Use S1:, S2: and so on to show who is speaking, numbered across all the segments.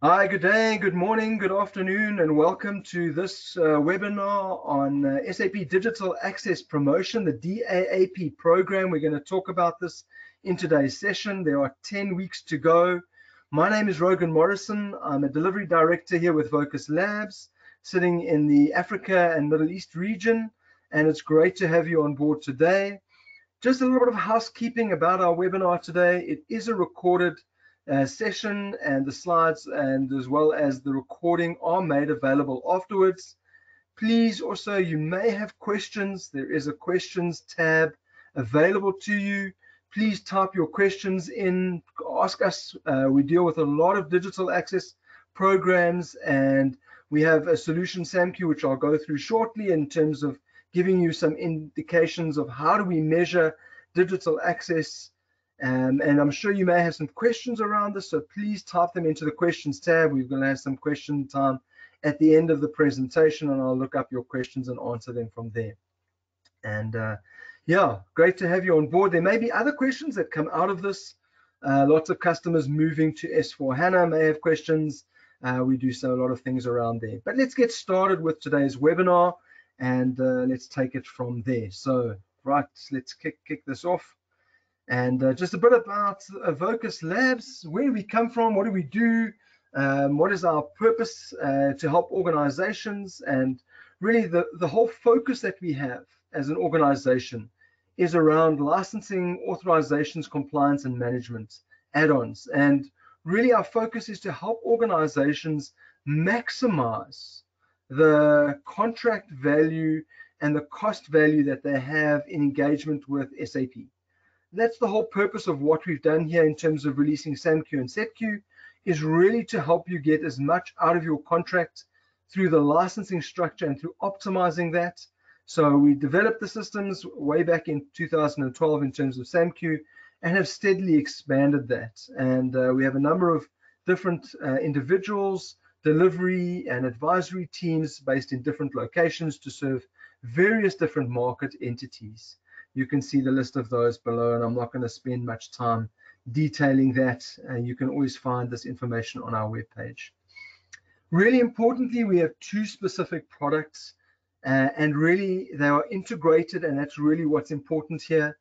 S1: Hi, good day, good morning, good afternoon, and welcome to this webinar on SAP Digital Access Promotion, the DAAP program. We're going to talk about this in today's session. There are 10 weeks to go. My name is Rogan Morrison. I'm a delivery director here with Vocus Labs, sitting in the Africa and Middle East region, and it's great to have you on board today. Just a little bit of housekeeping about our webinar today. It is a recorded session, and the slides and as well as the recording are made available afterwards. Please also, you may have questions. There is a questions tab available to you. Please type your questions in, ask us. We deal with a lot of digital access programs, and we have a solution SAMQ, which I'll go through shortly in terms of giving you some indications of how do we measure digital access. And I'm sure you may have some questions around this, so please type them into the questions tab. We're going to have some question time at the end of the presentation, and I'll look up your questions and answer them from there. And yeah, great to have you on board. There may be other questions that come out of this. Lots of customers moving to S/4HANA may have questions. We do so a lot of things around there. But let's get started with today's webinar, and let's take it from there. So, right, let's kick this off. And just a bit about Vocus Labs, where we come from, what do we do, what is our purpose to help organizations, and really the whole focus that we have as an organization is around licensing, authorizations, compliance, and management add-ons. And really our focus is to help organizations maximize the contract value and the cost value that they have in engagement with SAP. That's the whole purpose of what we've done here in terms of releasing SAMQ and SETQ, is really to help you get as much out of your contract through the licensing structure and through optimizing that. So we developed the systems way back in 2012 in terms of SAMQ and have steadily expanded that. And we have a number of different individuals, delivery and advisory teams based in different locations to serve various different market entities. You can see the list of those below, and I'm not going to spend much time detailing that. You can always find this information on our webpage. Really importantly, we have two specific products, and really they are integrated, and that's really what's important here.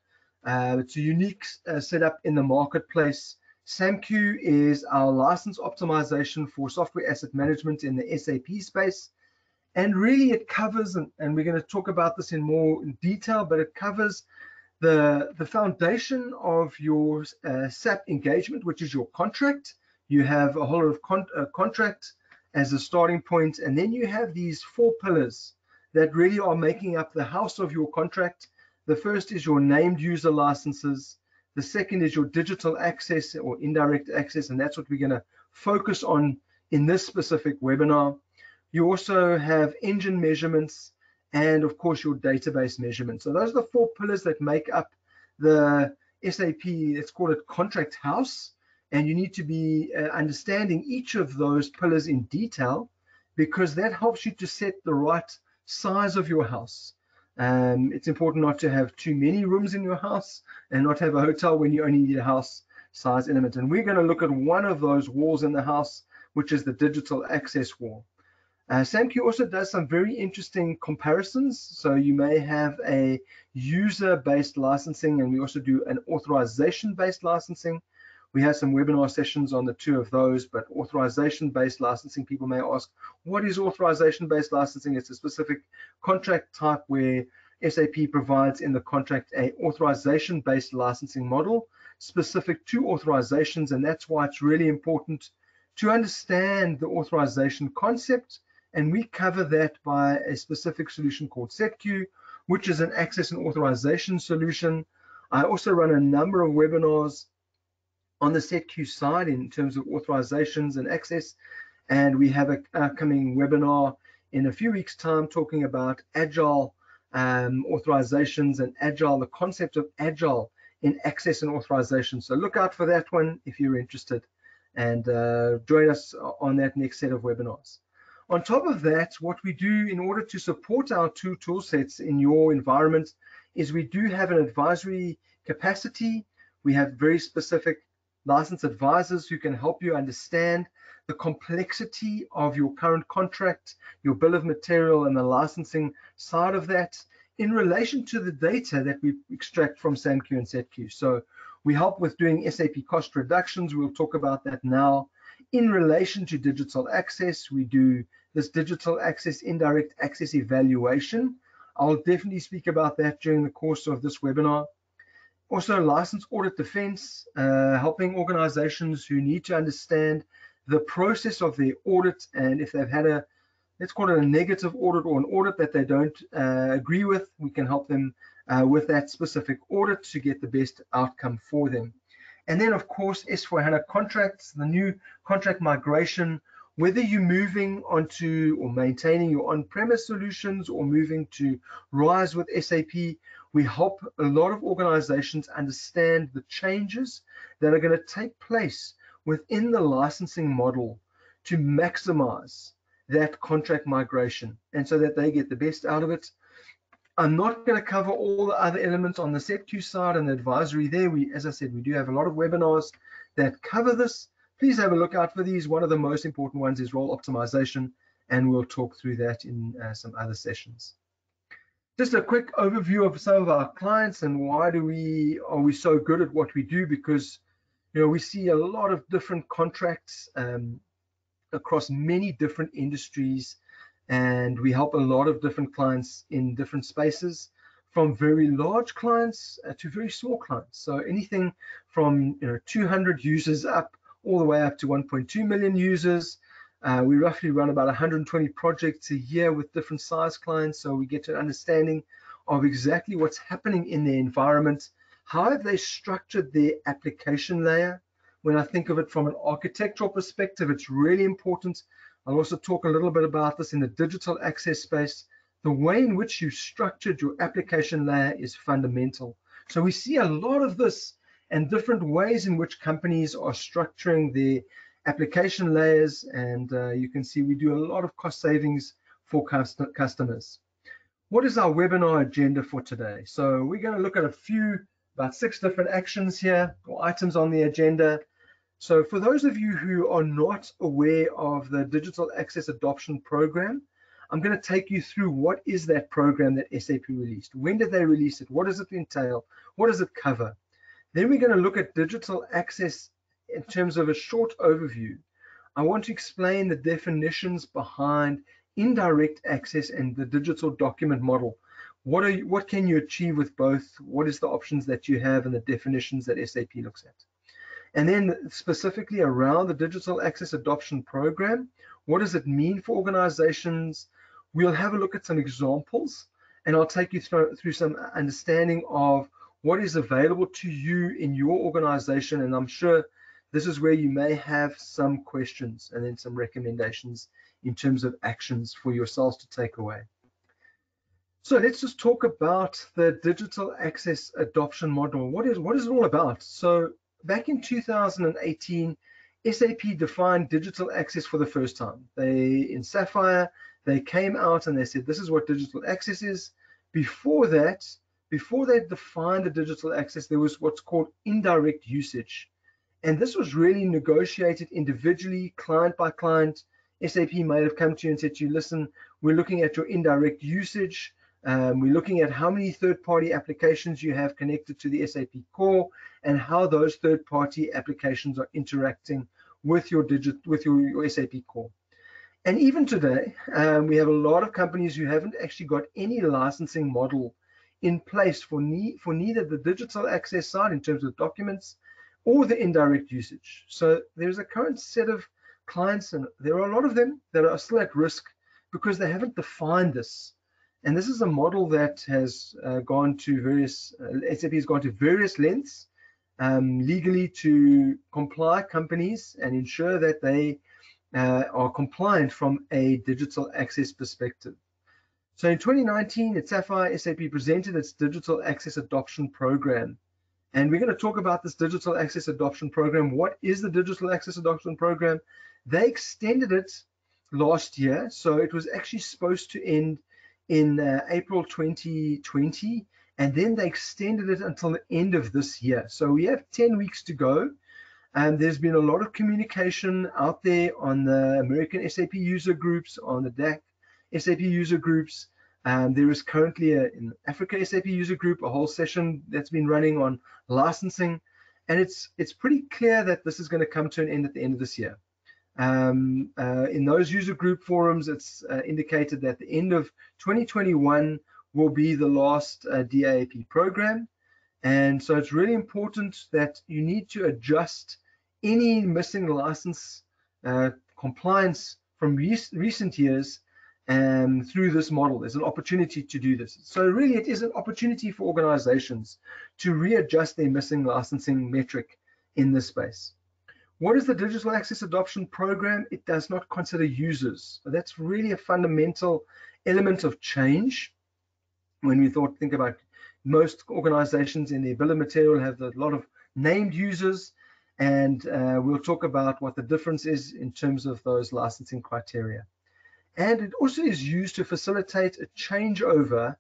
S1: It's a unique setup in the marketplace. SAMQ is our license optimization for software asset management in the SAP space. And really it covers, and we're going to talk about this in more detail, but it covers the foundation of your SAP engagement, which is your contract. You have a whole lot of contract as a starting point, and then you have these four pillars that really are making up the house of your contract. The first is your named user licenses. The second is your digital access or indirect access, and that's what we're going to focus on in this specific webinar. You also have engine measurements and, of course, your database measurements. So those are the four pillars that make up the SAP, let's call it contract house. And you need to be understanding each of those pillars in detail, because that helps you to set the right size of your house. It's important not to have too many rooms in your house and not have a hotel when you only need a house size element. And we're going to look at one of those walls in the house, which is the digital access wall. SAMQ also does some very interesting comparisons. So you may have a user-based licensing, and we also do an authorization-based licensing. We have some webinar sessions on the two of those, but authorization-based licensing, people may ask, what is authorization-based licensing? It's a specific contract type where SAP provides in the contract a authorization-based licensing model specific to authorizations, and that's why it's really important to understand the authorization concept. And we cover that by a specific solution called SETQ, which is an access and authorization solution. I also run a number of webinars on the SETQ side in terms of authorizations and access. And we have an upcoming webinar in a few weeks' time talking about agile authorizations and agile, the concept of agile in access and authorization. So look out for that one if you're interested, and join us on that next set of webinars. On top of that, what we do in order to support our two tool sets in your environment is we do have an advisory capacity. We have very specific license advisors who can help you understand the complexity of your current contract, your bill of material, and the licensing side of that in relation to the data that we extract from SAMQ and SATQ. So we help with doing SAP cost reductions. We'll talk about that now. In relation to digital access, we do this digital access, indirect access evaluation. I'll definitely speak about that during the course of this webinar. Also, license audit defense, helping organizations who need to understand the process of their audit, and if they've had a, let's call it a negative audit or an audit that they don't agree with, we can help them with that specific audit to get the best outcome for them. And then, of course, S/4HANA contracts, the new contract migration, whether you're moving onto or maintaining your on-premise solutions or moving to RISE with SAP, we help a lot of organizations understand the changes that are going to take place within the licensing model to maximize that contract migration, and so that they get the best out of it. I'm not going to cover all the other elements on the SATQ side and the advisory there. As I said, we do have a lot of webinars that cover this. Please have a look out for these. One of the most important ones is role optimization, and we'll talk through that in some other sessions. Just a quick overview of some of our clients and why are we so good at what we do, because we see a lot of different contracts across many different industries, and we help a lot of different clients in different spaces, from very large clients to very small clients. So anything from 200 users up all the way up to 1.2 million users. We roughly run about 120 projects a year with different size clients, so we get an understanding of exactly what's happening in their environment. How have they structured their application layer? When I think of it from an architectural perspective, it's really important. I'll also talk a little bit about this in the digital access space. The way in which you've structured your application layer is fundamental. So we see a lot of this and different ways in which companies are structuring their application layers, and you can see we do a lot of cost savings for customers. What is our webinar agenda for today? So we're going to look at about 6 different actions here, or items on the agenda. So for those of you who are not aware of the Digital Access Adoption Program, I'm going to take you through what is that program that SAP released. When did they release it? What does it entail? What does it cover? Then we're going to look at digital access in terms of a short overview. I want to explain the definitions behind indirect access and the digital document model. What can you achieve with both? What is the options that you have and the definitions that SAP looks at? And then specifically around the Digital Access Adoption Program, what does it mean for organizations? We'll have a look at some examples, and I'll take you through some understanding of what is available to you in your organization, and I'm sure this is where you may have some questions and then some recommendations in terms of actions for yourselves to take away. So let's just talk about the Digital Access Adoption Model. What is it all about? So back in 2018, SAP defined digital access for the first time. In Sapphire, they came out and they said, this is what digital access is. Before they defined the digital access, there was what's called indirect usage. And this was really negotiated individually, client by client. SAP might have come to you and said to you, listen, we're looking at your indirect usage. We're looking at how many third-party applications you have connected to the SAP core and how those third-party applications are interacting with your SAP core. And even today, we have a lot of companies who haven't actually got any licensing model in place for neither the digital access side in terms of documents or the indirect usage. So there's a current set of clients, and there are a lot of them that are still at risk because they haven't defined this. And this is a model that has gone to various, SAP has gone to various lengths legally to comply companies and ensure that they are compliant from a digital access perspective. So in 2019 at Sapphire, SAP presented its Digital Access Adoption Program. And we're going to talk about this Digital Access Adoption Program. What is the Digital Access Adoption Program? They extended it last year. So it was actually supposed to end in April 2020. And then they extended it until the end of this year. So we have 10 weeks to go. And there's been a lot of communication out there on the American SAP user groups, on the DAC SAP user groups. There is currently in Africa SAP user group, a whole session that's been running on licensing. And it's pretty clear that this is going to come to an end at the end of this year. In those user group forums, it's indicated that the end of 2021 will be the last DAAP program. And so it's really important that you need to adjust any missing license compliance from recent years through this model. There's an opportunity to do this. So really it is an opportunity for organizations to readjust their missing licensing metric in this space. What is the Digital Access Adoption Program? It does not consider users. So that's really a fundamental element of change. When we think about most organizations in their bill of material have a lot of named users, and we'll talk about what the difference is in terms of those licensing criteria. And it also is used to facilitate a changeover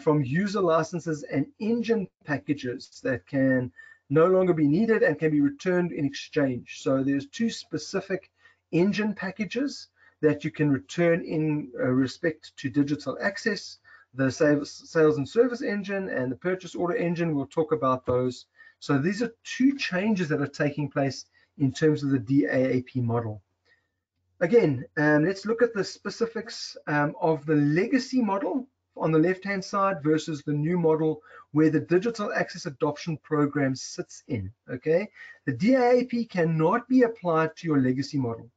S1: from user licenses and engine packages that can no longer be needed and can be returned in exchange. So there's two specific engine packages that you can return in respect to digital access: the sales and service engine and the purchase order engine. We'll talk about those. So these are two changes that are taking place in terms of the DAAP model. Again, let's look at the specifics of the legacy model on the left-hand side versus the new model where the Digital Access Adoption Program sits in, okay? The DAAP cannot be applied to your legacy model,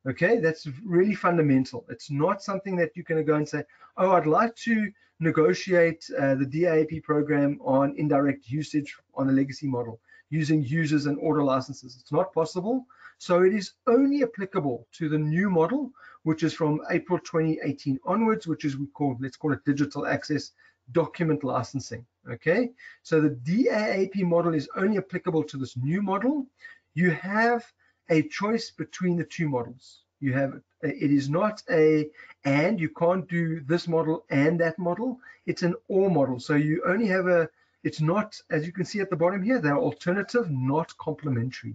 S1: okay? That's really fundamental. It's not something that you can go and say, oh, I'd like to negotiate the DAAP program on indirect usage on the legacy model using users and order licenses. It's not possible. So it is only applicable to the new model, which is from April 2018 onwards, which is let's call it digital access document licensing. Okay, so the DAAP model is only applicable to this new model. You have a choice between the two models. It is not and you can't do this model and that model. It's an or model. So you only have it's not, as you can see at the bottom here, they're alternative, not complementary.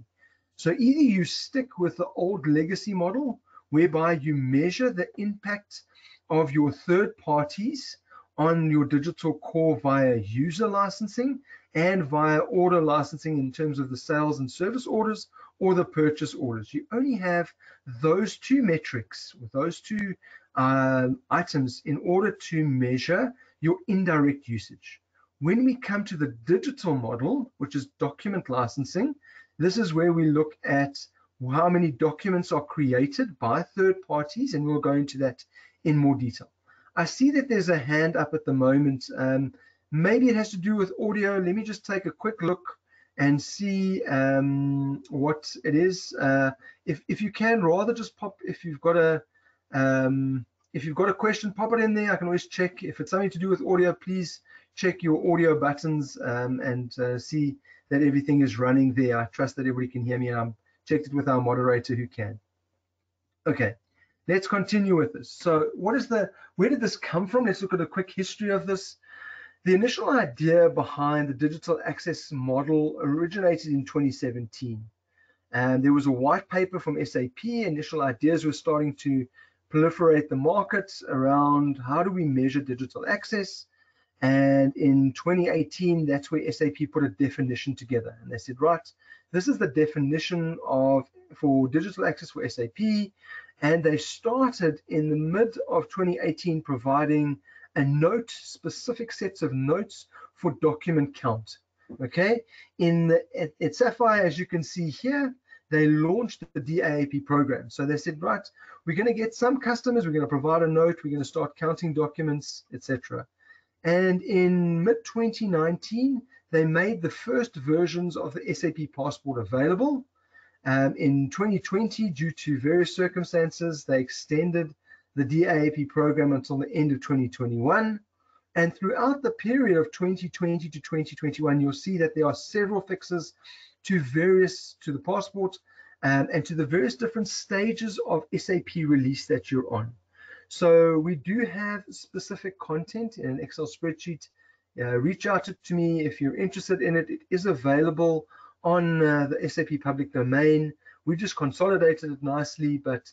S1: So either you stick with the old legacy model, whereby you measure the impact of your third parties on your digital core via user licensing and via order licensing in terms of the sales and service orders or the purchase orders. You only have those two metrics, with those two items in order to measure your indirect usage. When we come to the digital model, which is document licensing, this is where we look at how many documents are created by third parties, and we'll go into that in more detail. I see that there's a hand up at the moment. Maybe it has to do with audio. Let me just take a quick look and see what it is. If you can, rather just pop, if you've got a question, pop it in there. I can always check. If it's something to do with audio, please check your audio buttons and see that everything is running there. I trust that everybody can hear me, and I'm checked it with our moderator who can. Okay, let's continue with this. So where did this come from? Let's look at a quick history of this. The initial idea behind the digital access model originated in 2017. And there was a white paper from SAP. Initial ideas were starting to proliferate the markets around how do we measure digital access. And in 2018, that's where SAP put a definition together. And they said, right, this is the definition for digital access for SAP. And they started in the mid of 2018 providing specific sets of notes for document count. Okay, at Sapphire, as you can see here, they launched the DAAP program. So they said, right, we're going to get some customers, we're going to provide a note, we're going to start counting documents, etc. And in mid-2019, they made the first versions of the SAP Passport available. In 2020, due to various circumstances, they extended the DAAP program until the end of 2021. And throughout the period of 2020 to 2021, you'll see that there are several fixes to the passport and to the various different stages of SAP release that you're on. So we do have specific content in an Excel spreadsheet. Reach out to me if you're interested in it. It is available on the SAP public domain. We just consolidated it nicely, but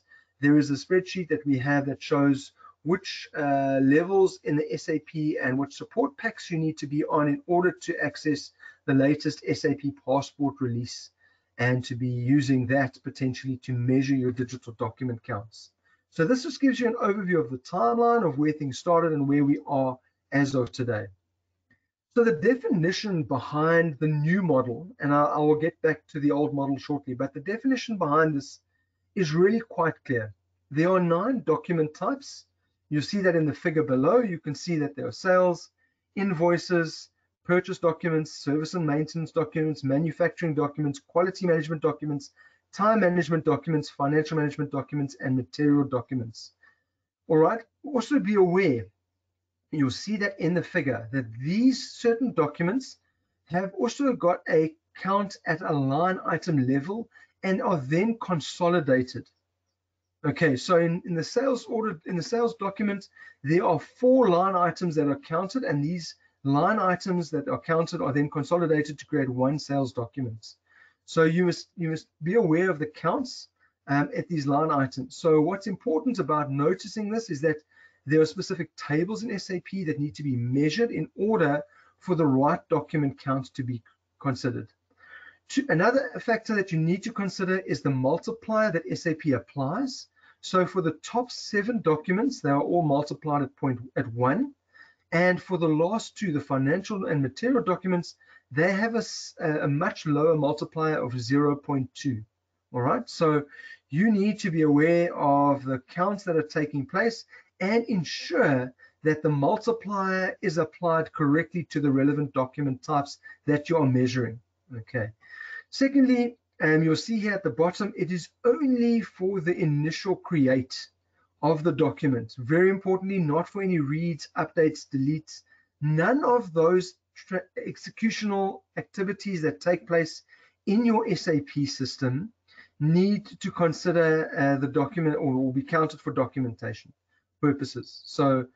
S1: there is a spreadsheet that we have that shows which levels in the SAP and which support packs you need to be on in order to access the latest SAP Passport release, and to be using that potentially to measure your digital document counts. So this just gives you an overview of the timeline of where things started and where we are as of today. So the definition behind the new model, and I will get back to the old model shortly, but the definition behind this is really quite clear. There are 9 document types. You see that in the figure below. You can see that there are sales, invoices, purchase documents, service and maintenance documents, manufacturing documents, quality management documents, time management documents, financial management documents, and material documents. All right, also be aware, you'll see that in the figure, that these certain documents have also got a count at a line item level and are then consolidated. Okay, so in the sales order, in the sales document, there are 4 line items that are counted, and these line items that are counted are then consolidated to create 1 sales document. So you must be aware of the counts at these line items. So what's important about noticing this is that there are specific tables in SAP that need to be measured in order for the right document count to be considered. Another factor that you need to consider is the multiplier that SAP applies. So for the top 7 documents, they are all multiplied at 1. And for the last 2, the financial and material documents, they have a much lower multiplier of 0.2. All right, so you need to be aware of the counts that are taking place and ensure that the multiplier is applied correctly to the relevant document types that you are measuring. Okay. Secondly, you'll see here at the bottom, it is only for the initial create of the document. Very importantly, not for any reads, updates, deletes. None of those executional activities that take place in your SAP system need to consider the document or will be counted for documentation purposes. So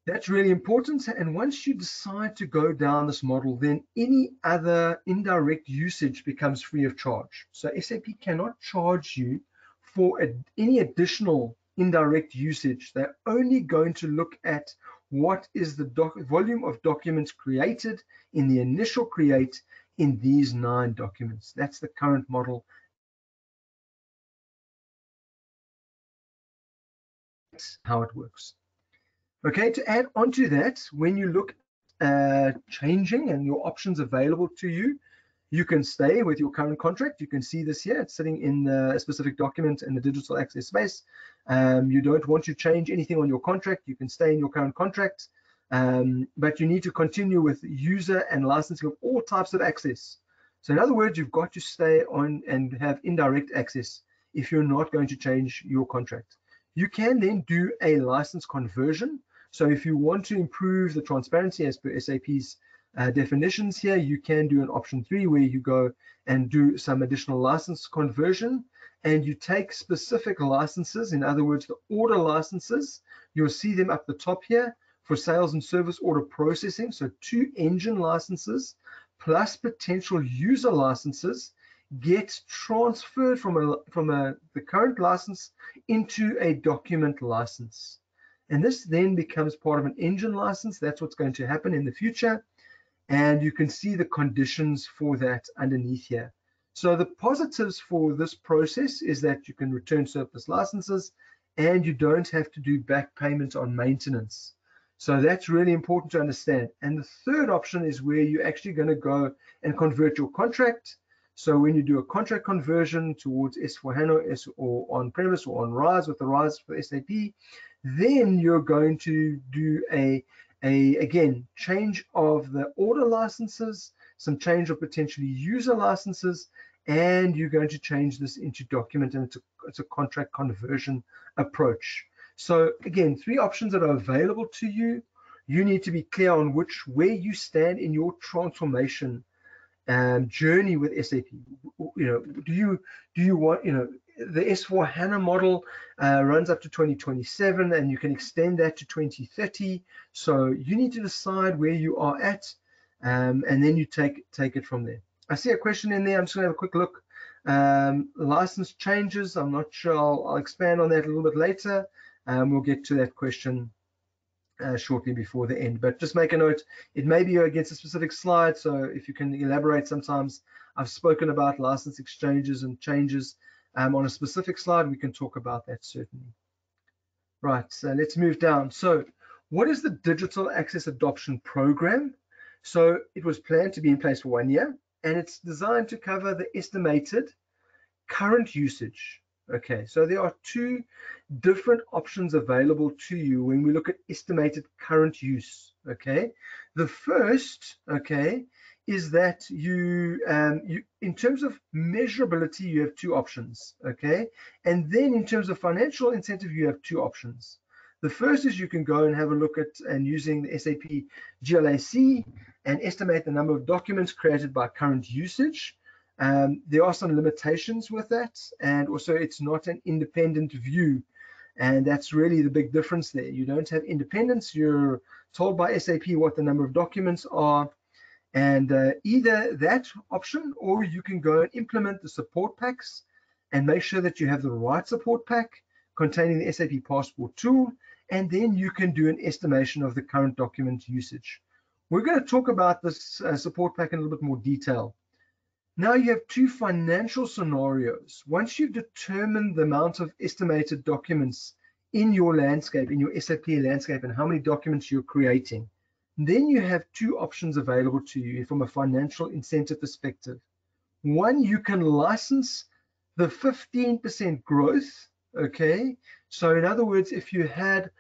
S1: that's really important. And once you decide to go down this model, then any other indirect usage becomes free of charge. So SAP cannot charge you for any additional indirect usage. They're only going to look at what is the volume of documents created in the initial create in these 9 documents. That's the current model. That's how it works. Okay, to add on to that, when you look at changing and your options available to you, you can stay with your current contract. You can see this here. It's sitting in a specific document in the digital access space. You don't want to change anything on your contract. You can stay in your current contract, but you need to continue with user and licensing of all types of access. So in other words, you've got to stay on and have indirect access if you're not going to change your contract. You can then do a license conversion. So if you want to improve the transparency as per SAP's definitions here, you can do an option 3 where you go and do some additional license conversion, and you take specific licenses, in other words, the order licenses. You'll see them up the top here for sales and service order processing. So 2 engine licenses plus potential user licenses get transferred from the current license into a document license. And this then becomes part of an engine license. That's what's going to happen in the future. And you can see the conditions for that underneath here. So the positives for this process is that you can return surplus licenses and you don't have to do back payments on maintenance. So that's really important to understand. And the third option is where you're actually going to go and convert your contract. So when you do a contract conversion towards S4HANA or on-premise or on RISE with the RISE for SAP, then you're going to do again, change of the order licenses, some change of potentially user licenses, and you're going to change this into document, and it's a contract conversion approach. So again, 3 options that are available to you. You need to be clear on where you stand in your transformation journey with SAP. Do you want, the S4HANA model runs up to 2027, and you can extend that to 2030. So you need to decide where you are at, and then you take it from there. I see a question in there. I'm just going to have a quick look. License changes. I'm not sure. I'll expand on that a little bit later. We'll get to that question shortly before the end. But just make a note. It may be against a specific slide, so if you can elaborate. Sometimes I've spoken about license exchanges and changes on a specific slide. We can talk about that certainly. Right, so let's move down. So what is the Digital Access Adoption Program? So it was planned to be in place for 1 year, and it's designed to cover the estimated current usage. Okay, so there are two different options available to you when we look at estimated current use. Okay, the first, okay, is that you in terms of measurability, you have two options. Okay, and then in terms of financial incentive, you have two options. The first is you can go and have a look at and using the SAP GLAC and estimate the number of documents created by current usage. There are some limitations with that, and also it's not an independent view, and that's really the big difference there. You don't have independence. You're told by SAP what the number of documents are, and either that option, or you can go and implement the support packs and make sure that you have the right support pack containing the SAP Passport tool, and then you can do an estimation of the current document usage. We're going to talk about this support pack in a little bit more detail. Now you have two financial scenarios. Once you've determined the amount of estimated documents in your landscape, in your SAP landscape, and how many documents you're creating, then you have two options available to you from a financial incentive perspective. One, you can license the 15% growth, okay? So in other words, if you had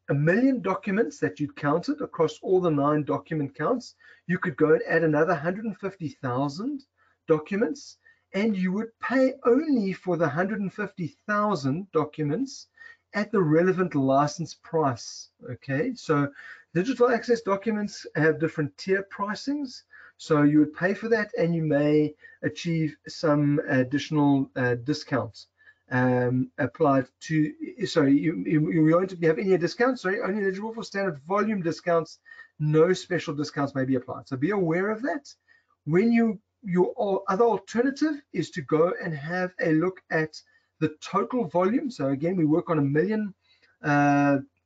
S1: 1 million documents that you'd counted across all the 9 document counts, you could go and add another 150,000 documents, and you would pay only for the 150,000 documents at the relevant license price. Okay, so digital access documents have different tier pricings, so you would pay for that, and you may achieve some additional discounts applied to. Sorry, you won't have any discounts. Sorry, only eligible for standard volume discounts. No special discounts may be applied. So be aware of that. When your other alternative is to go and have a look at the total volume. So again, we work on 1 million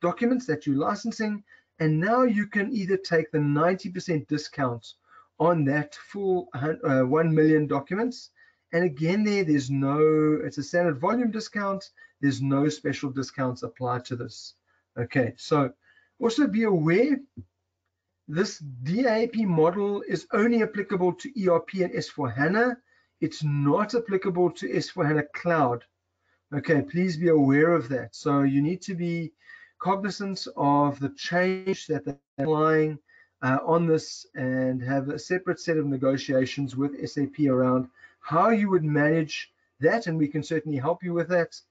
S1: documents that you're licensing, and now you can either take the 90% discount on that full 1 million documents, and again there's no, it's a standard volume discount, there's no special discounts applied to this. Okay, so also be aware, this DAP model is only applicable to ERP and S4HANA. It's not applicable to S4HANA Cloud. Okay, please be aware of that. So you need to be cognizant of the change that they're applying on this, and have a separate set of negotiations with SAP around how you would manage that, and we can certainly help you with that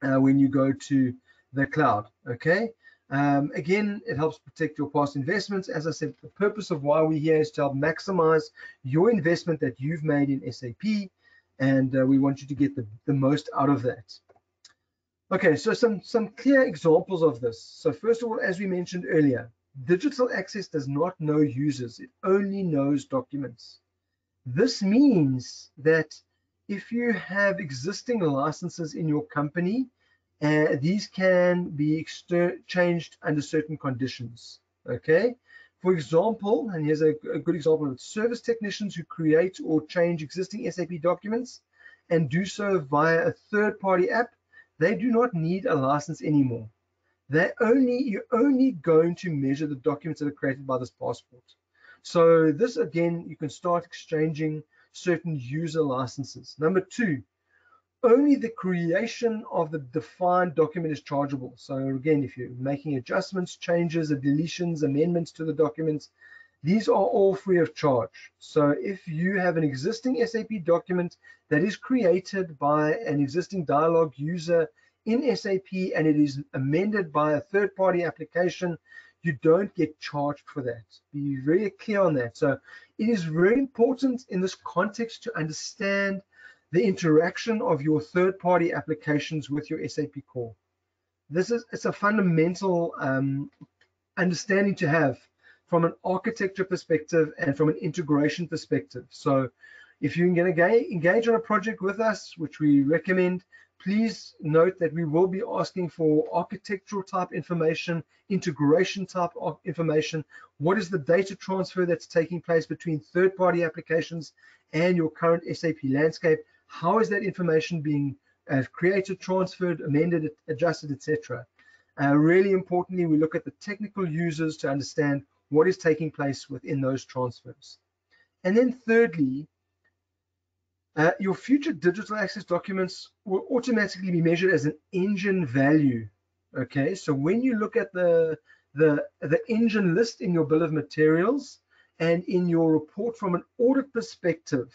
S1: when you go to the cloud. Okay. Again, it helps protect your past investments. As I said, the purpose of why we're here is to help maximize your investment that you've made in SAP, and we want you to get the most out of that. Okay, so some clear examples of this. So first of all, as we mentioned earlier, digital access does not know users, it only knows documents. This means that if you have existing licenses in your company, these can be changed under certain conditions. Okay, for example, and here's a good example of service technicians who create or change existing SAP documents and do so via a third-party app, they do not need a license anymore. You're only going to measure the documents that are created by this passport. So this, again, you can start exchanging certain user licenses. Number 2, only the creation of the defined document is chargeable. So again, if you're making adjustments, changes, deletions, amendments to the documents, these are all free of charge. So if you have an existing SAP document that is created by an existing dialogue user in SAP and it is amended by a third-party application, you don't get charged for that. Be very clear on that. So it is very important in this context to understand the interaction of your third-party applications with your SAP core. It's a fundamental understanding to have from an architecture perspective and from an integration perspective. So if you're going to engage on a project with us, which we recommend, please note that we will be asking for architectural type information, integration type of information. What is the data transfer that's taking place between third-party applications and your current SAP landscape? How is that information being created, transferred, amended, adjusted, etc.? Really importantly, we look at the technical users to understand what is taking place within those transfers. And then thirdly, your future digital access documents will automatically be measured as an engine value. Okay, so when you look at the engine list in your bill of materials and in your report from an audit perspective,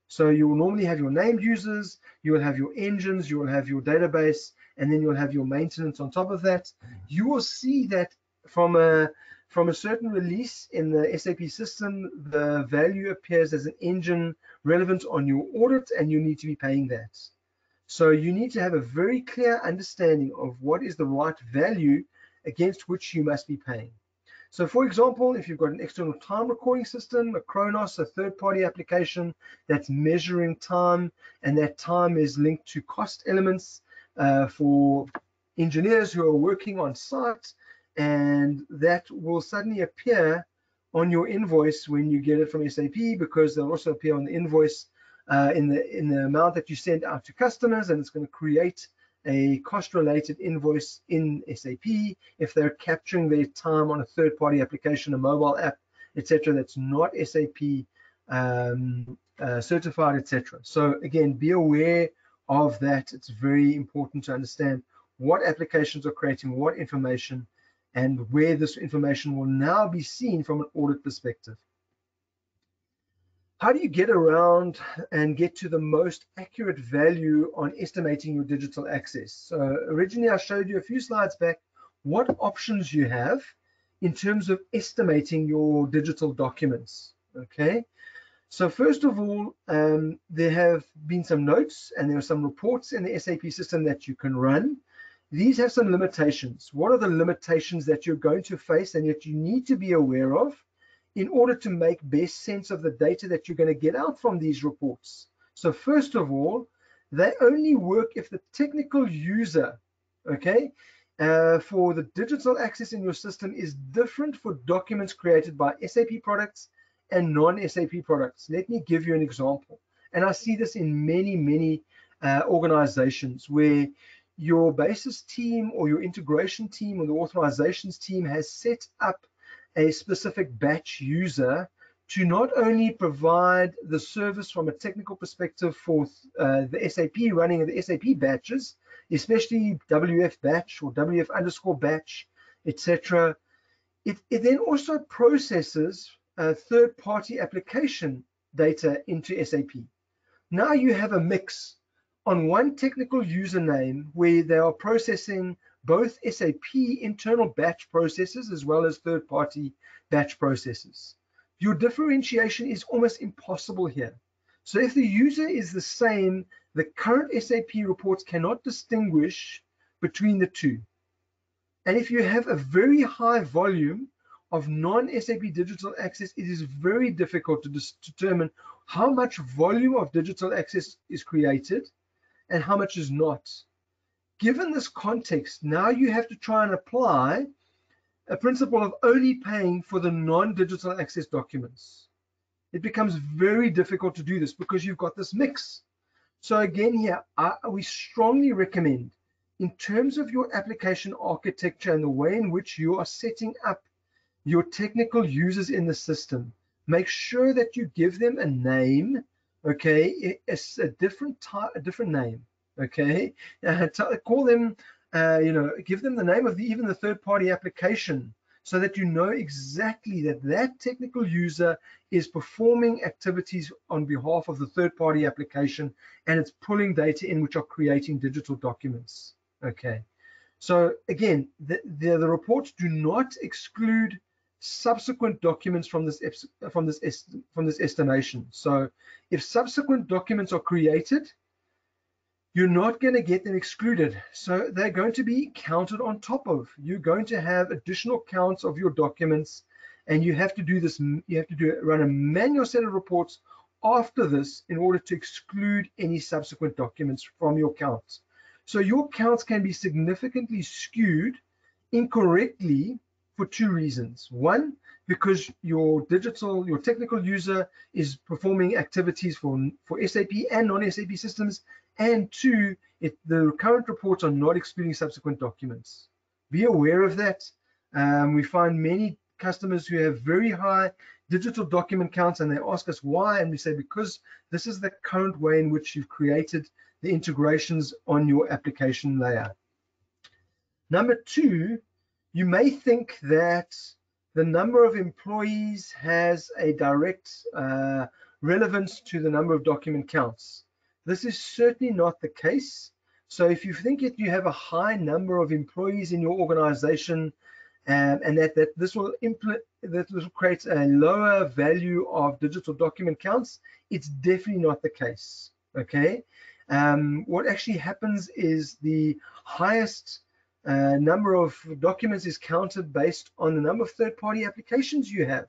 S1: so you will normally have your named users, you will have your engines, you will have your database, and then you'll have your maintenance on top of that. You will see that from a certain release in the SAP system, the value appears as an engine relevant on your audit, and you need to be paying that. So you need to have a very clear understanding of what is the right value against which you must be paying. So for example, if you've got an external time recording system, a Chronos, a third-party application that's measuring time, and that time is linked to cost elements for engineers who are working on site, and that will suddenly appear on your invoice when you get it from SAP, because they'll also appear on the invoice in the amount that you send out to customers, and it's going to create a cost-related invoice in SAP if they're capturing their time on a third-party application, a mobile app, etc. that's not SAP certified, etc. So again, be aware of that. It's very important to understand what applications are creating what information and where this information will now be seen from an audit perspective. How do you get around and get to the most accurate value on estimating your digital access? So originally I showed you a few slides back what options you have in terms of estimating your digital documents. Okay, so first of all, there have been some notes and there are some reports in the SAP system that you can run. These have some limitations. What are the limitations that you're going to face and that you need to be aware of in order to make best sense of the data that you're going to get out from these reports? So first of all, they only work if the technical user, okay, for the digital access in your system is different for documents created by SAP products and non-SAP products. Let me give you an example. And I see this in many organizations where your basis team or your integration team or the authorizations team has set up a specific batch user to not only provide the service from a technical perspective for the SAP running of the SAP batches, especially WF batch or WF underscore batch, etc. It then also processes third-party application data into SAP. Now you have a mix on one technical username where they are processing both SAP internal batch processes as well as third-party batch processes. Your differentiation is almost impossible here. So if the user is the same, the current SAP reports cannot distinguish between the two. And if you have a very high volume of non-SAP digital access, it is very difficult to determine how much volume of digital access is created and how much is not. Given this context, now you have to try and apply a principle of only paying for the non-digital access documents. It becomes very difficult to do this because you've got this mix. So again here, we strongly recommend, in terms of your application architecture and the way in which you are setting up your technical users in the system, make sure that you give them a name, okay, it's a different name, okay, call them, give them the name of even the third-party application so that you know exactly that technical user is performing activities on behalf of the third-party application and it's pulling data in which are creating digital documents, okay. So again, the reports do not exclude subsequent documents from this estimation. So if subsequent documents are created, you're not going to get them excluded. So they're going to be counted on top of. You're going to have additional counts of your documents and you have to do this. You have to run a manual set of reports after this in order to exclude any subsequent documents from your counts. So your counts can be significantly skewed incorrectly for two reasons. One, because your technical user is performing activities for SAP and non-SAP systems, and two, the current reports are not excluding subsequent documents. Be aware of that. We find many customers who have very high digital document counts, and they ask us why, and we say because this is the current way in which you've created the integrations on your application layer. Number two, you may think that the number of employees has a direct relevance to the number of document counts. This is certainly not the case. So if you think that you have a high number of employees in your organization, and that this will create a lower value of digital document counts, it's definitely not the case. Okay, what actually happens is the highest number of documents is counted based on the number of third-party applications you have.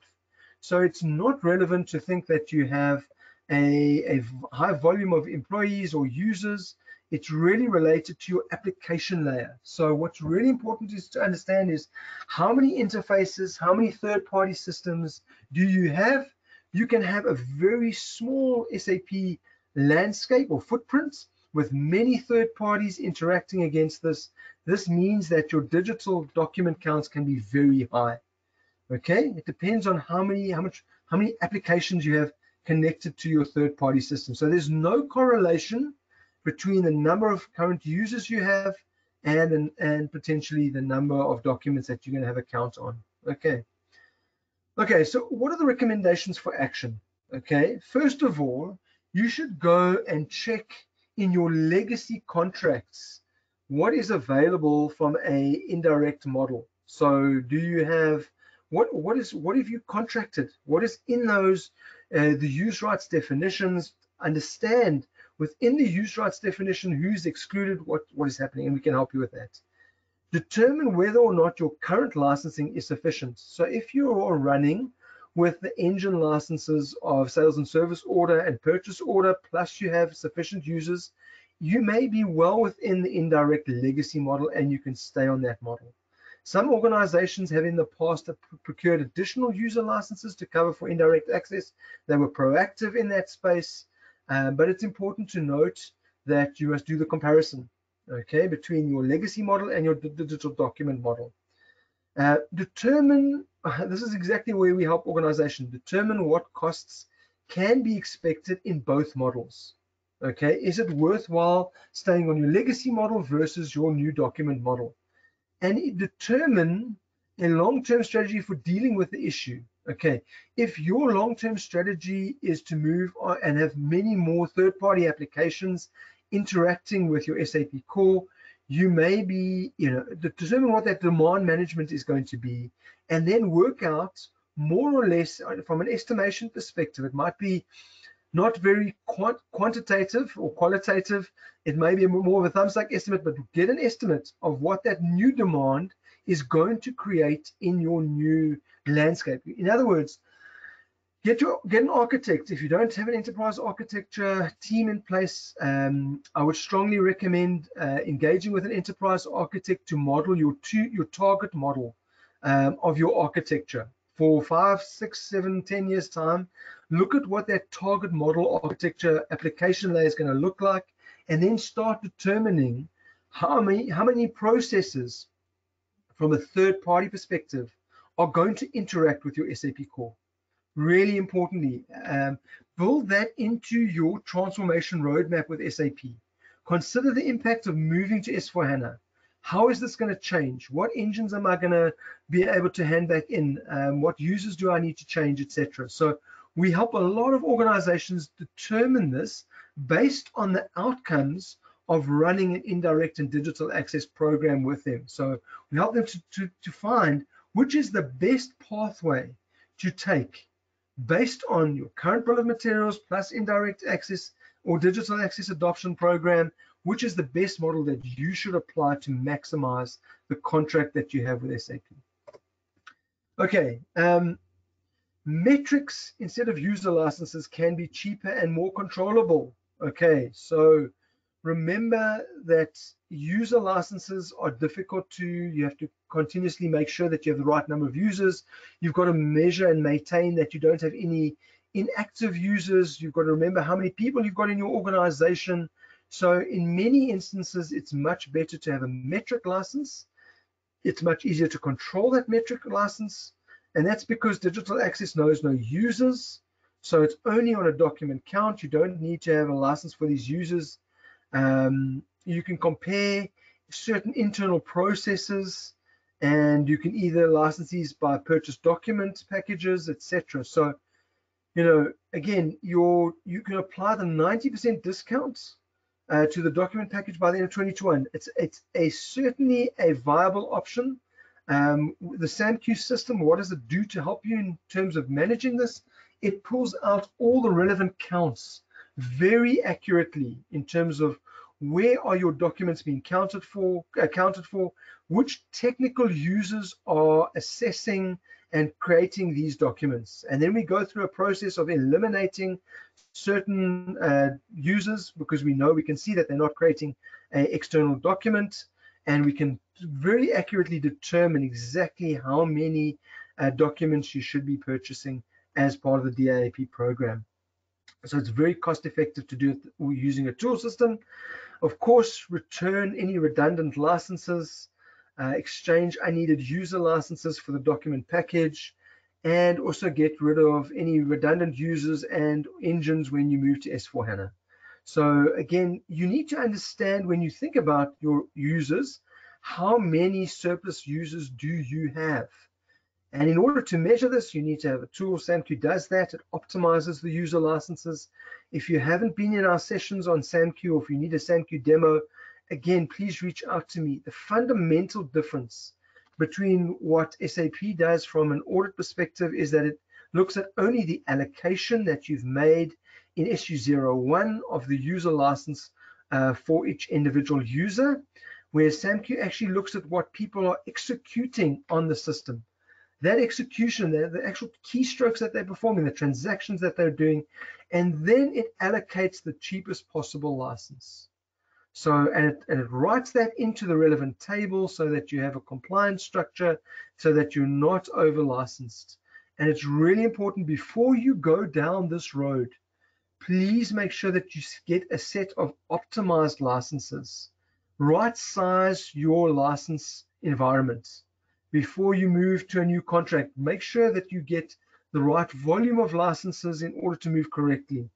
S1: So it's not relevant to think that you have a high volume of employees or users. It's really related to your application layer. So what's really important is to understand is how many interfaces, how many third-party systems do you have? You can have a very small SAP landscape or footprint with many third parties interacting against this. This means that your digital document counts can be very high. Okay, it depends on how many applications you have connected to your third-party system. So there's no correlation between the number of current users you have and potentially the number of documents that you're going to have a count on. Okay, so what are the recommendations for action? Okay, first of all, you should go and check in your legacy contracts what is available from a indirect model. So do you have what have you contracted? What is in those the use rights definitions? Understand within the use rights definition who's excluded, what is happening, and we can help you with that. Determine whether or not your current licensing is sufficient. So if you are running with the engine licenses of sales and service order and purchase order, plus you have sufficient users, you may be well within the indirect legacy model and you can stay on that model. Some organizations have in the past procured additional user licenses to cover for indirect access. They were proactive in that space, but it's important to note that you must do the comparison, okay, between your legacy model and your digital document model. Determine, this is exactly where we help organizations, determine what costs can be expected in both models. Okay, is it worthwhile staying on your legacy model versus your new document model? And determine a long-term strategy for dealing with the issue. Okay, if your long-term strategy is to move on and have many more third-party applications interacting with your SAP core, you may be, determine what that demand management is going to be, and then work out more or less from an estimation perspective. It might be not very quantitative or qualitative. It may be more of a thumbs-up estimate, but get an estimate of what that new demand is going to create in your new landscape. In other words, get an architect. If you don't have an enterprise architecture team in place, I would strongly recommend engaging with an enterprise architect to model your target model of your architecture. For 5, 6, 7, 10 years time, look at what that target model architecture application layer is going to look like, and then start determining how many processes from a third-party perspective are going to interact with your SAP core. Really importantly, build that into your transformation roadmap with SAP. Consider the impact of moving to S/4HANA. How is this going to change? What engines am I going to be able to hand back in? What users do I need to change, etc.? So we help a lot of organizations determine this based on the outcomes of running an indirect and digital access program with them. So we help them to find which is the best pathway to take based on your current bill of materials plus indirect access or digital access adoption program, which is the best model that you should apply to maximize the contract that you have with SAP. Okay, Metrics instead of user licenses can be cheaper and more controllable. Okay, so remember that user licenses are difficult you have to continuously make sure that you have the right number of users. You've got to measure and maintain that you don't have any inactive users. You've got to remember how many people you've got in your organization. So in many instances, it's much better to have a metric license. It's much easier to control that metric license. And that's because digital access knows no users. So it's only on a document count. You don't need to have a license for these users. You can compare certain internal processes, and you can either license these by purchase document packages, etc. So, you know, again, you can apply the 90% discounts to the document package by the end of 2021. It's certainly a viable option. The SAMQ system, what does it do to help you in terms of managing this? It pulls out all the relevant counts very accurately in terms of where are your documents being accounted for, which technical users are assessing and creating these documents. And then we go through a process of eliminating certain users, because we can see that they're not creating an external document, and we can very accurately determine exactly how many documents you should be purchasing as part of the DAAP program. So it's very cost effective to do it using a tool system. Of course, return any redundant licenses, exchange unneeded user licenses for the document package, and also get rid of any redundant users and engines when you move to S/4HANA. So again, you need to understand when you think about your users, how many surplus users do you have? And in order to measure this, you need to have a tool. SAMQ does that. It optimizes the user licenses. If you haven't been in our sessions on SAMQ, or if you need a SAMQ demo, again, please reach out to me. The fundamental difference between what SAP does from an audit perspective is that it looks at only the allocation that you've made in SU01 of the user license for each individual user, whereas SAMQ actually looks at what people are executing on the system. That execution, the actual keystrokes that they're performing, the transactions that they're doing, and then it allocates the cheapest possible license. So, and it writes that into the relevant table so that you have a compliance structure, so that you're not over licensed. And it's really important, before you go down this road, please make sure that you get a set of optimized licenses. Right size your license environment. Before you move to a new contract, make sure that you get the right volume of licenses in order to move correctly.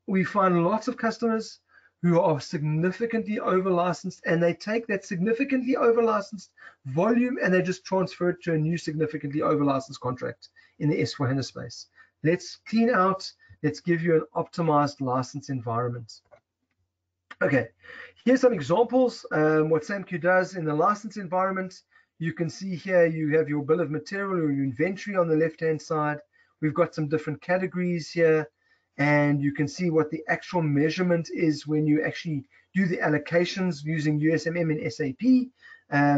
S1: We find lots of customers who are significantly over licensed, and they take that significantly over licensed volume and they just transfer it to a new significantly over licensed contract in the S/4HANA space. Let's clean out, let's give you an optimized license environment. Okay, here's some examples. What SAMQ does in the license environment. You can see here you have your bill of material or your inventory on the left-hand side. We've got some different categories here, and you can see what the actual measurement is when you actually do the allocations using USMM and SAP.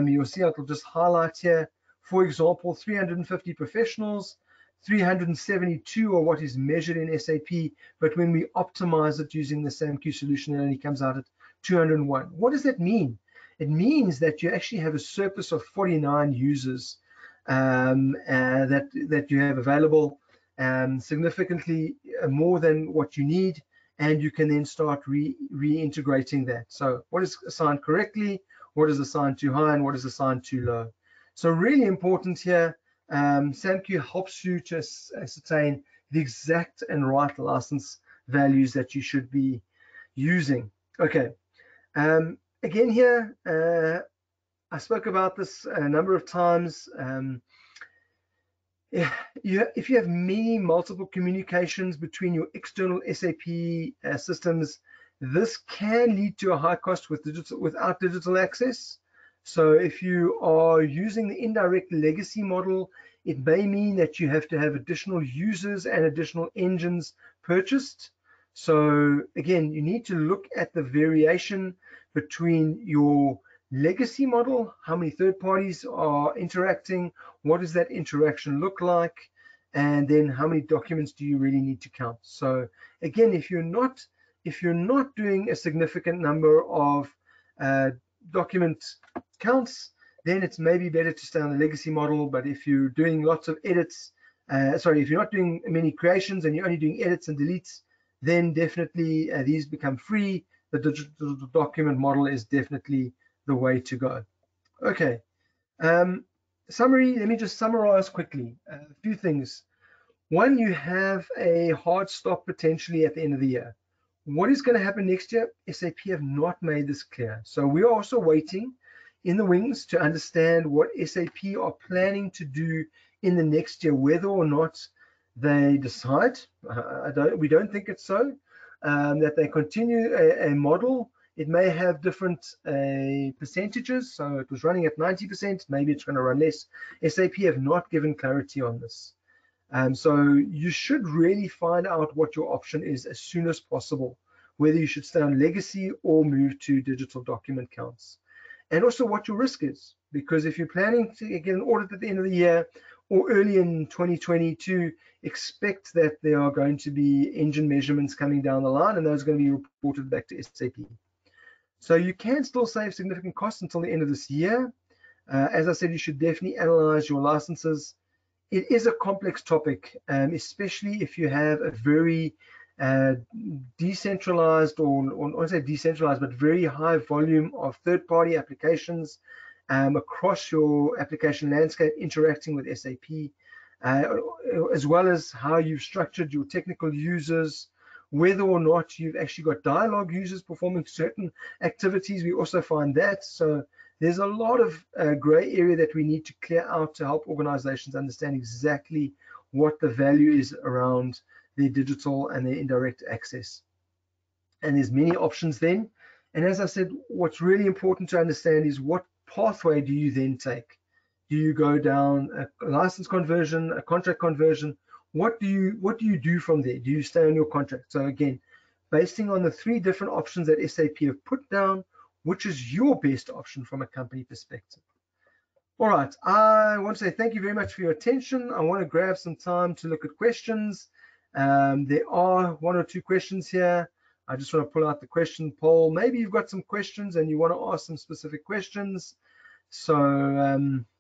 S1: You'll see it'll just highlight here, for example, 350 professionals, 372 are what is measured in SAP, but when we optimize it using the SAMQ solution, it only comes out at 201. What does that mean? It means that you actually have a surplus of 49 users that you have available, significantly more than what you need, and you can then start reintegrating that. So what is assigned correctly, what is assigned too high, and what is assigned too low. So really important here, SAMQ helps you to ascertain the exact and right license values that you should be using. Okay. Again here, I spoke about this a number of times. If you have multiple communications between your external SAP systems, this can lead to a high cost without digital access. So if you are using the indirect legacy model, it may mean that you have to have additional users and additional engines purchased. So again, you need to look at the variation between your legacy model, how many third parties are interacting, what does that interaction look like, and then how many documents do you really need to count. So again, if you're not doing a significant number of document counts, then it's maybe better to stay on the legacy model. But if you're doing lots of edits, if you're not doing many creations and you're only doing edits and deletes, then definitely these become free. The digital document model is definitely the way to go. Okay, summary, let me just summarize quickly a few things. One, you have a hard stop potentially at the end of the year. What is going to happen next year? SAP have not made this clear. So we're also waiting in the wings to understand what SAP are planning to do in the next year, whether or not they decide, we don't think it's so, that they continue a model. It may have different percentages. So it was running at 90%, maybe it's going to run less. SAP have not given clarity on this. So you should really find out what your option is as soon as possible, whether you should stay on legacy or move to digital document counts. And also what your risk is, because if you're planning to get an audit at the end of the year or early in 2022, expect that there are going to be engine measurements coming down the line, and those are going to be reported back to SAP. So you can still save significant costs until the end of this year. As I said, you should definitely analyze your licenses. It is a complex topic, especially if you have a very decentralized, or I won't say decentralized, but very high volume of third-party applications across your application landscape interacting with SAP, as well as how you've structured your technical users, whether or not you've actually got dialogue users performing certain activities. We also find that. So there's a lot of gray area that we need to clear out to help organizations understand exactly what the value is around their digital and their indirect access. And there's many options then. And as I said, what's really important to understand is what pathway do you then take? Do you go down a license conversion, a contract conversion? What do you do from there? Do you stay on your contract? So again, basing on the 3 different options that SAP have put down, which is your best option from a company perspective? All right, I want to say thank you very much for your attention. I want to grab some time to look at questions. There are 1 or 2 questions here. I just want to pull out the question poll. Maybe you've got some questions and you want to ask some specific questions. So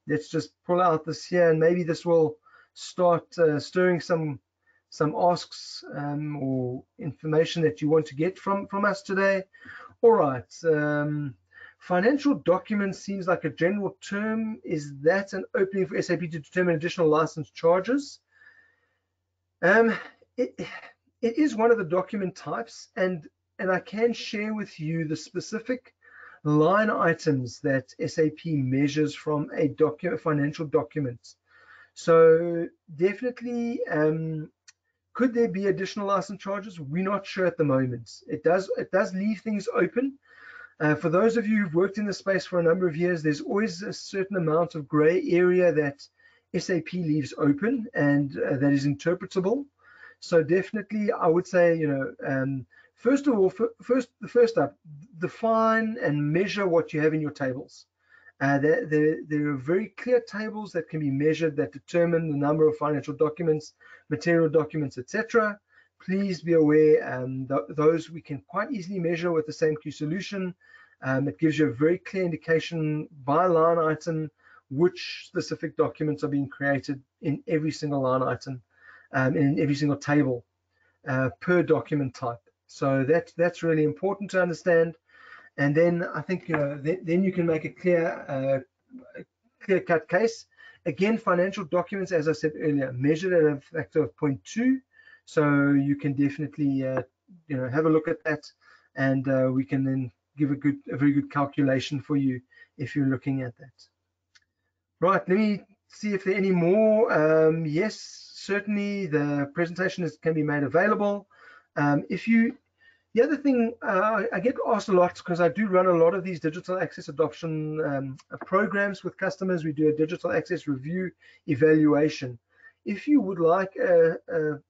S1: let's just pull out this here, and maybe this will start stirring some asks or information that you want to get from us today. All right, financial documents seems like a general term. Is that an opening for SAP to determine additional license charges? It is one of the document types, and I can share with you the specific line items that SAP measures from a financial document. So definitely, could there be additional license charges? We're not sure at the moment. It does leave things open. For those of you who've worked in the space for a number of years, there's always a certain amount of gray area that SAP leaves open and that is interpretable. So definitely, I would say, first of all, first up, define and measure what you have in your tables. There are very clear tables that can be measured that determine the number of financial documents, material documents, etc. Please be aware, those we can quite easily measure with the SAMQ solution. It gives you a very clear indication by line item which specific documents are being created in every single line item, in every single table per document type. So that's really important to understand. And then I think then you can make a clear-cut case. Again, financial documents, as I said earlier, measured at a factor of 0.2. So you can definitely have a look at that, and we can then give a very good calculation for you if you're looking at that. Right, let me see if there are any more. Yes, certainly the presentation can be made available. The other thing, I get asked a lot because I do run a lot of these digital access adoption programs with customers. We do a digital access review evaluation. If you would like a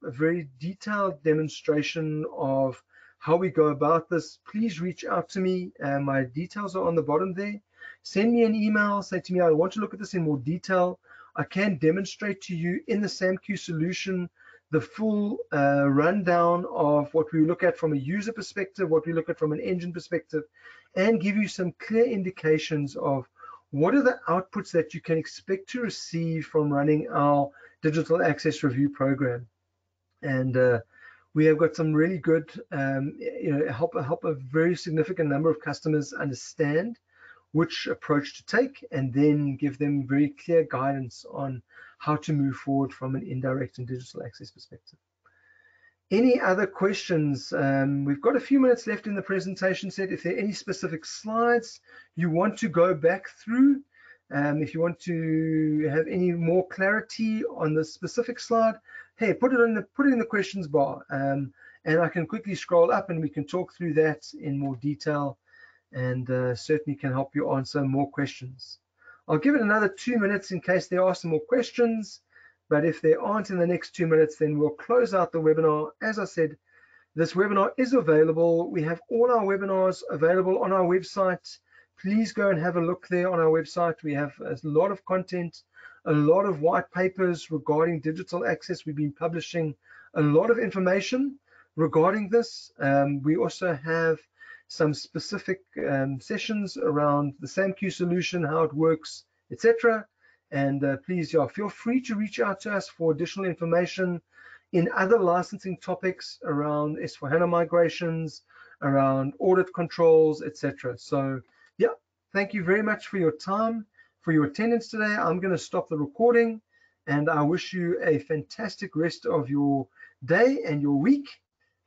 S1: very detailed demonstration of how we go about this, please reach out to me. My details are on the bottom there. Send me an email, say to me, I want to look at this in more detail. I can demonstrate to you in the SAMQ solution the full rundown of what we look at from a user perspective, what we look at from an engine perspective, and give you some clear indications of what are the outputs that you can expect to receive from running our digital access review program. And we have got some really good, help a very significant number of customers understand which approach to take, and then give them very clear guidance on how to move forward from an indirect and digital access perspective. Any other questions? We've got a few minutes left in the presentation set. If there are any specific slides you want to go back through, if you want to have any more clarity on the specific slide, hey, put it in the questions bar, and I can quickly scroll up and we can talk through that in more detail, and certainly can help you answer more questions. I'll give it another 2 minutes in case there are some more questions, but if there aren't in the next 2 minutes, then we'll close out the webinar. As I said, this webinar is available. We have all our webinars available on our website. Please go and have a look there on our website. We have a lot of content, a lot of white papers regarding digital access. We've been publishing a lot of information regarding this. We also have some specific sessions around the SAMQ solution, how it works, etc. And please, feel free to reach out to us for additional information in other licensing topics around S/4HANA migrations, around audit controls, etc. So, yeah, thank you very much for your time, for your attendance today. I'm going to stop the recording, and I wish you a fantastic rest of your day and your week.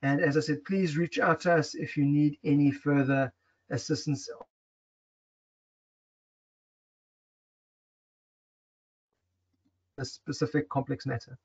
S1: And as I said, please reach out to us if you need any further assistance. A specific complex matter.